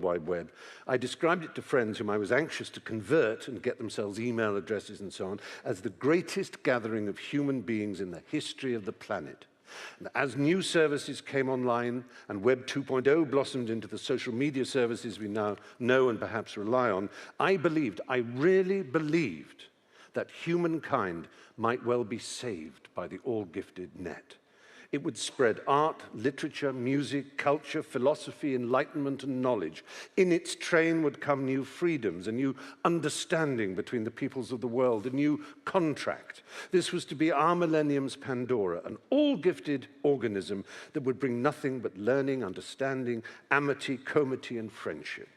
World Wide Web, I described it to friends whom I was anxious to convert and get themselves email addresses and so on, as the greatest gathering of human beings in the history of the planet. And as new services came online and Web 2.0 blossomed into the social media services we now know and perhaps rely on, I really believed, that humankind might well be saved by the all-gifted net. It would spread art, literature, music, culture, philosophy, enlightenment, and knowledge. In its train would come new freedoms, a new understanding between the peoples of the world, a new contract. This was to be our millennium's Pandora, an all-gifted organism that would bring nothing but learning, understanding, amity, comity, and friendship.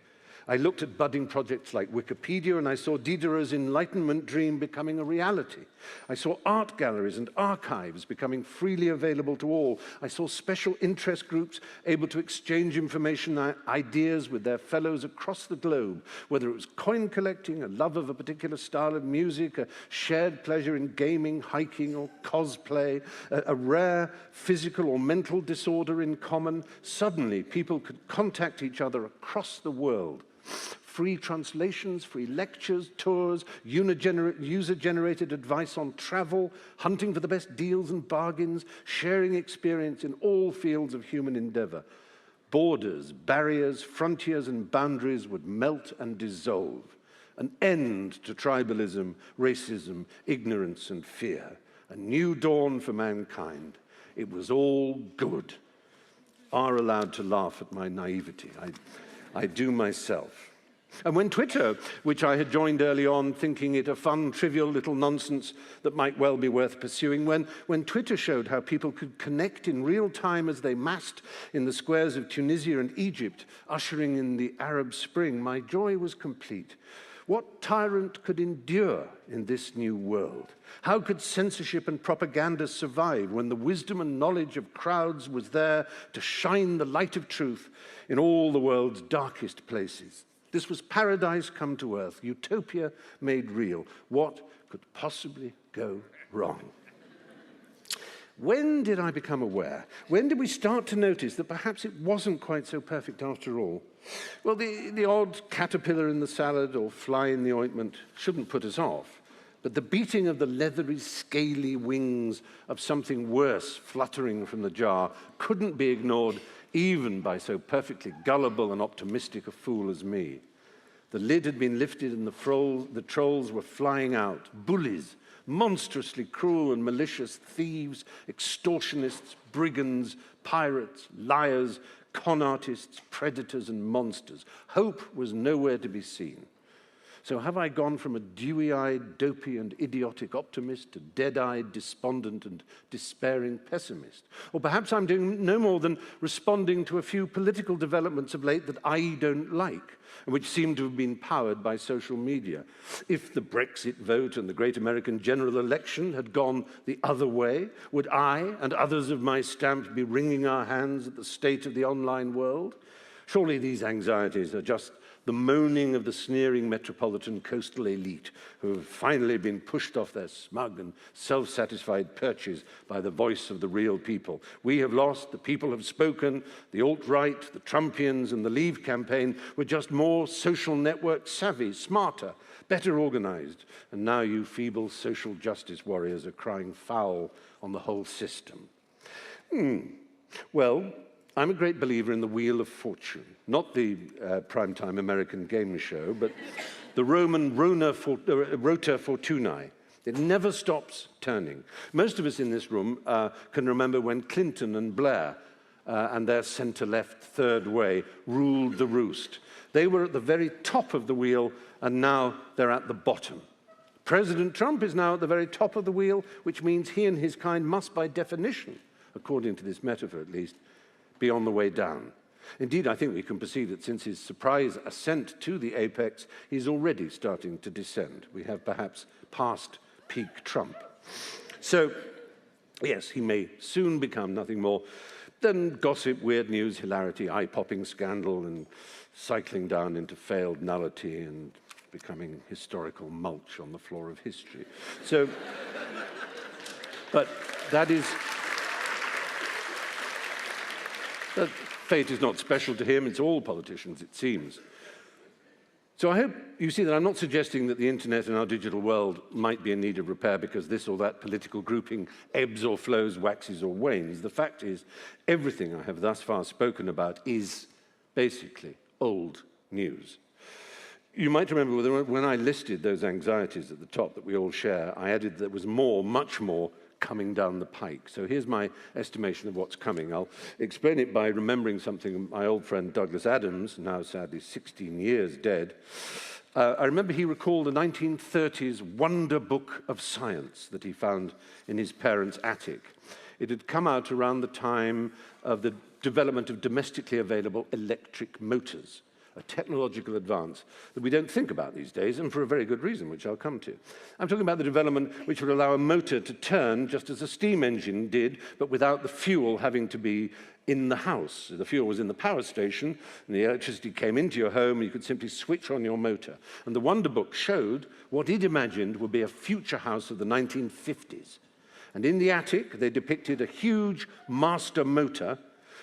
I looked at budding projects like Wikipedia, and I saw Diderot's Enlightenment dream becoming a reality. I saw art galleries and archives becoming freely available to all. I saw special interest groups able to exchange information and ideas with their fellows across the globe, whether it was coin collecting, a love of a particular style of music, a shared pleasure in gaming, hiking, or cosplay, a rare physical or mental disorder in common. Suddenly, people could contact each other across the world. Free translations, free lectures, tours, user-generated advice on travel, hunting for the best deals and bargains, sharing experience in all fields of human endeavor. Borders, barriers, frontiers, and boundaries would melt and dissolve. An end to tribalism, racism, ignorance, and fear. A new dawn for mankind. It was all good. Are allowed to laugh at my naivety. I do myself. And when Twitter, which I had joined early on thinking it a fun, trivial little nonsense that might well be worth pursuing, when Twitter showed how people could connect in real time as they massed in the squares of Tunisia and Egypt, ushering in the Arab Spring, my joy was complete. What tyrant could endure in this new world? How could censorship and propaganda survive when the wisdom and knowledge of crowds was there to shine the light of truth in all the world's darkest places? This was paradise come to earth, utopia made real. What could possibly go wrong? When did I become aware? When did we start to notice that perhaps it wasn't quite so perfect after all? Well, the odd caterpillar in the salad or fly in the ointment shouldn't put us off. But the beating of the leathery, scaly wings of something worse fluttering from the jar couldn't be ignored even by so perfectly gullible and optimistic a fool as me. The lid had been lifted and the trolls were flying out. Bullies, monstrously cruel and malicious thieves, extortionists, brigands, pirates, liars, con artists, predators, and monsters. Hope was nowhere to be seen. So have I gone from a dewy-eyed, dopey, and idiotic optimist to dead-eyed, despondent, and despairing pessimist? Or perhaps I'm doing no more than responding to a few political developments of late that I don't like, and which seem to have been powered by social media. If the Brexit vote and the great American general election had gone the other way, would I and others of my stamp be wringing our hands at the state of the online world? Surely these anxieties are just the moaning of the sneering metropolitan coastal elite who have finally been pushed off their smug and self-satisfied perches by the voice of the real people. We have lost, the people have spoken, the alt-right, the Trumpians, and the Leave campaign were just more social network savvy, smarter, better organized, and now you feeble social justice warriors are crying foul on the whole system. Well, I'm a great believer in the Wheel of Fortune, not the primetime American game show, but the Roman Rota Fortunae. It never stops turning. Most of us in this room can remember when Clinton and Blair and their center-left third way ruled the roost. They were at the very top of the wheel, and now they're at the bottom. President Trump is now at the very top of the wheel, which means he and his kind must, by definition, according to this metaphor at least, be on the way down. Indeed, I think we can perceive that since his surprise ascent to the apex, he's already starting to descend. We have perhaps passed peak Trump. So, yes, he may soon become nothing more than gossip, weird news, hilarity, eye-popping scandal, and cycling down into failed nullity and becoming historical mulch on the floor of history. So, but that is... Fate is not special to him, it's all politicians, it seems. So I hope you see that I'm not suggesting that the internet and our digital world might be in need of repair because this or that political grouping ebbs or flows, waxes or wanes. The fact is, everything I have thus far spoken about is basically old news. You might remember when I listed those anxieties at the top that we all share, I added there was more, much more, coming down the pike. So here's my estimation of what's coming. I'll explain it by remembering something my old friend Douglas Adams, now sadly 16 years dead. I remember he recalled a 1930s wonder book of science that he found in his parents' attic. It had come out around the time of the development of domestically available electric motors, a technological advance that we don't think about these days, and for a very good reason, which I'll come to. I'm talking about the development which would allow a motor to turn just as a steam engine did, but without the fuel having to be in the house. The fuel was in the power station, and the electricity came into your home, and you could simply switch on your motor. And the Wonder Book showed what he'd imagined would be a future house of the 1950s. And in the attic, they depicted a huge master motor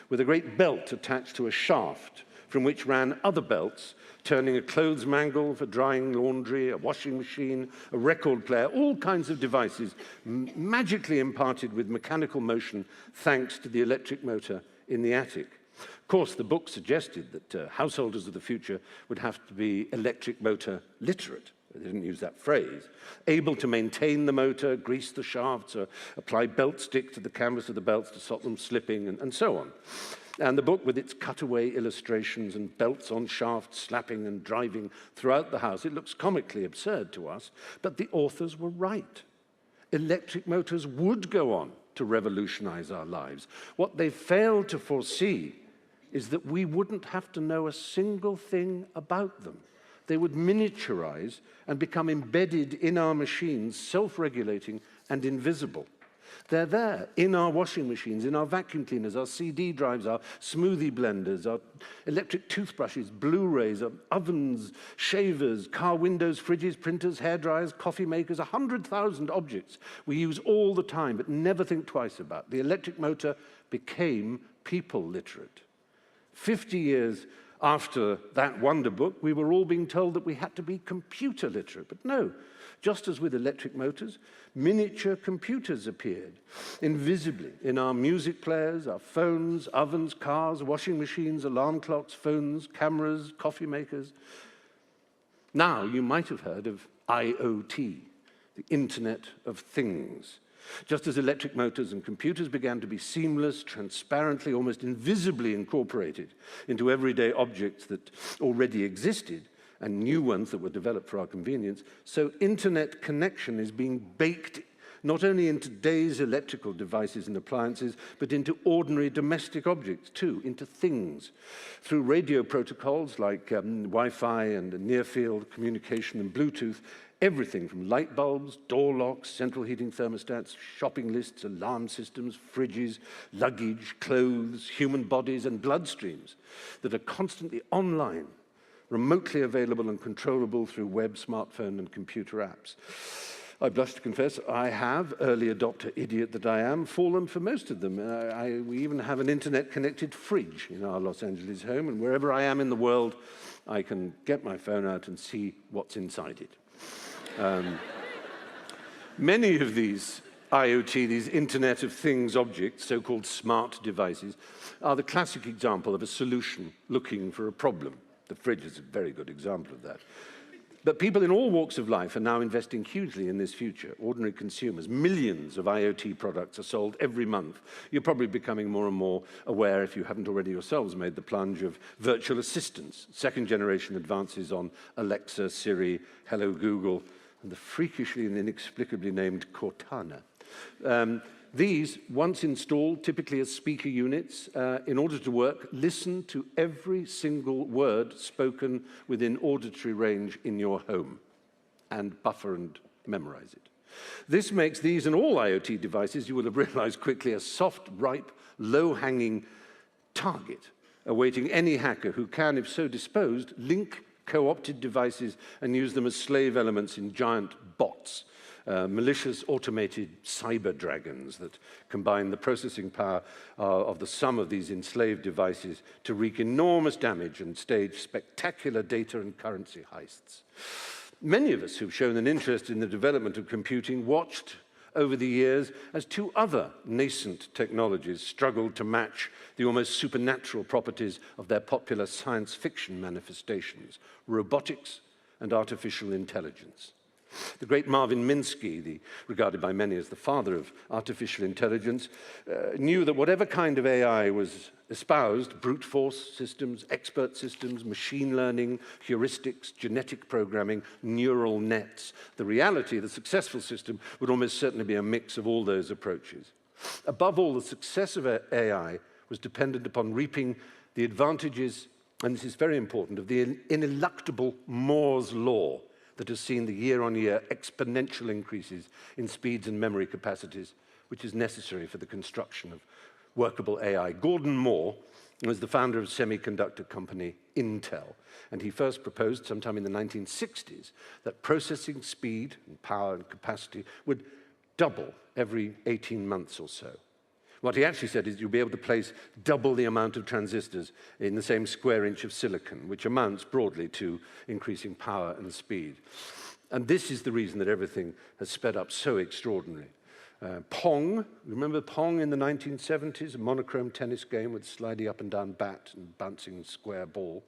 with a great belt attached to a shaft, from which ran other belts, turning a clothes mangle for drying laundry, a washing machine, a record player, all kinds of devices magically imparted with mechanical motion thanks to the electric motor in the attic. Of course, the book suggested that householders of the future would have to be electric motor literate. They didn't use that phrase. Able to maintain the motor, grease the shafts, or apply belt stick to the canvas of the belts to stop them slipping, and so on. And the book, with its cutaway illustrations and belts on shafts slapping and driving throughout the house, it looks comically absurd to us, but the authors were right. Electric motors would go on to revolutionize our lives. What they failed to foresee is that we wouldn't have to know a single thing about them. They would miniaturize and become embedded in our machines, self-regulating and invisible. They're there in our washing machines, in our vacuum cleaners, our CD drives, our smoothie blenders, our electric toothbrushes, Blu-rays, our ovens, shavers, car windows, fridges, printers, hairdryers, coffee makers, 100,000 objects we use all the time but never think twice about. The electric motor became people literate. 50 years after that wonder book, we were all being told that we had to be computer literate. But no, just as with electric motors, miniature computers appeared invisibly in our music players, our phones, ovens, cars, washing machines, alarm clocks, phones, cameras, coffee makers. Now, you might have heard of IoT, the Internet of Things. Just as electric motors and computers began to be seamless, transparently, almost invisibly incorporated into everyday objects that already existed, and new ones that were developed for our convenience, so internet connection is being baked not only into today's electrical devices and appliances, but into ordinary domestic objects too, into things. Through radio protocols like Wi-Fi and near-field communication and Bluetooth, everything from light bulbs, door locks, central heating thermostats, shopping lists, alarm systems, fridges, luggage, clothes, human bodies, and bloodstreams that are constantly online, remotely available and controllable through web, smartphone, and computer apps. I blush to confess, I have, early adopter idiot that I am, fallen for most of them. We even have an internet-connected fridge in our Los Angeles home, and wherever I am in the world, I can get my phone out and see what's inside it. Many of these IoT, these Internet of Things objects, so-called smart devices, are the classic example of a solution looking for a problem. The fridge is a very good example of that. But people in all walks of life are now investing hugely in this future. Ordinary consumers, millions of IoT products are sold every month. You're probably becoming more and more aware, if you haven't already yourselves made the plunge, of virtual assistants, second-generation advances on Alexa, Siri, Hello Google, and the freakishly and inexplicably named Cortana. These, once installed, typically as speaker units, in order to work, listen to every single word spoken within auditory range in your home and buffer and memorize it. This makes these and all IoT devices, you will have realized quickly, a soft, ripe, low-hanging target awaiting any hacker who can, if so disposed, link co-opted devices and use them as slave elements in giant bots malicious automated cyber dragons that combine the processing power of the sum of these enslaved devices to wreak enormous damage and stage spectacular data and currency heists. Many of us who've shown an interest in the development of computing watched over the years as two other nascent technologies struggled to match the almost supernatural properties of their popular science fiction manifestations, robotics and artificial intelligence. The great Marvin Minsky, regarded by many as the father of artificial intelligence, knew that whatever kind of AI was espoused, brute force systems, expert systems, machine learning, heuristics, genetic programming, neural nets, the reality, the successful system would almost certainly be a mix of all those approaches. Above all, the success of AI was dependent upon reaping the advantages, and this is very important, of the ineluctable Moore's law that has seen the year-on-year exponential increases in speeds and memory capacities, which is necessary for the construction of workable AI. Gordon Moore was the founder of semiconductor company Intel, and he first proposed sometime in the 1960s that processing speed and power and capacity would double every 18 months or so. What he actually said is you'll be able to place double the amount of transistors in the same square inch of silicon, which amounts broadly to increasing power and speed. And this is the reason that everything has sped up so extraordinarily. Pong, remember Pong in the 1970s, a monochrome tennis game with sliding up and down bat and bouncing square ball.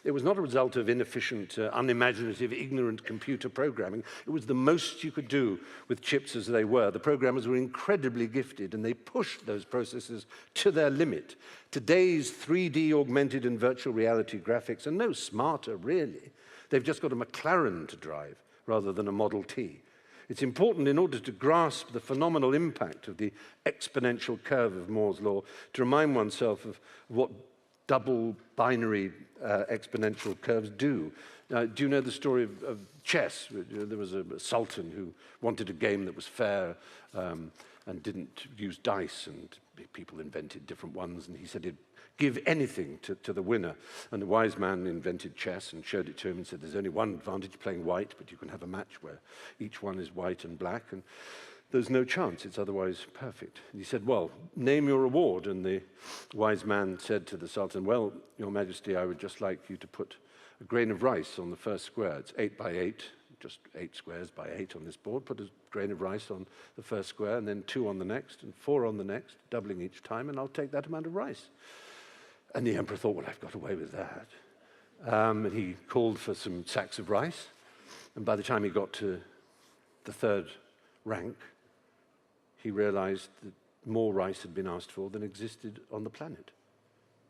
It was not a result of inefficient, unimaginative, ignorant computer programming. It was the most you could do with chips as they were. The programmers were incredibly gifted, and they pushed those processors to their limit. Today's 3D augmented and virtual reality graphics are no smarter, really. They've just got a McLaren to drive rather than a Model T. It's important, in order to grasp the phenomenal impact of the exponential curve of Moore's law, to remind oneself of what double binary exponential curves do. Do you know the story of chess? There was a sultan who wanted a game that was fair and didn't use dice, and people invented different ones, and he said he'd give anything to the winner. And the wise man invented chess and showed it to him and said, there's only one advantage playing white, but you can have a match where each one is white and black, and there's no chance, it's otherwise perfect. And he said, well, name your reward. And the wise man said to the Sultan, well, Your Majesty, I would just like you to put a grain of rice on the first square. It's 8 by 8, just 8 squares by 8 on this board. Put a grain of rice on the first square, and then 2 on the next, and 4 on the next, doubling each time, and I'll take that amount of rice. And the emperor thought, well, I've got away with that. And he called for some sacks of rice. And by the time he got to the third rank, he realized that more rice had been asked for than existed on the planet.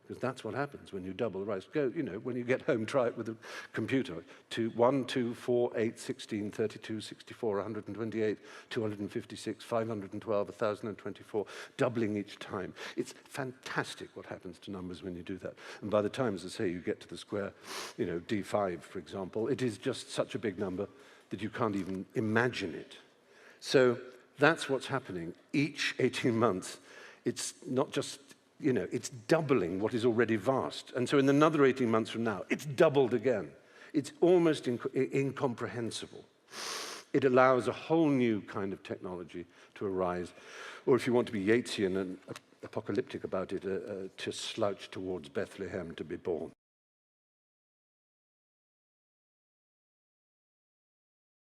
Because that's what happens when you double the rice. Go, when you get home, try it with a computer. 1, 2, 4, 8, 16, 32, 64, 128, 256, 512, 1,024, doubling each time. It's fantastic what happens to numbers when you do that. And by the time, as I say, you get to the square, D5, for example, it is just such a big number that you can't even imagine it. So that's what's happening. Each 18 months, it's not just it's doubling what is already vast. And so in another 18 months from now, it's doubled again. It's almost incomprehensible. It allows a whole new kind of technology to arise, or if you want to be Yeatsian and apocalyptic about it, to slouch towards Bethlehem to be born.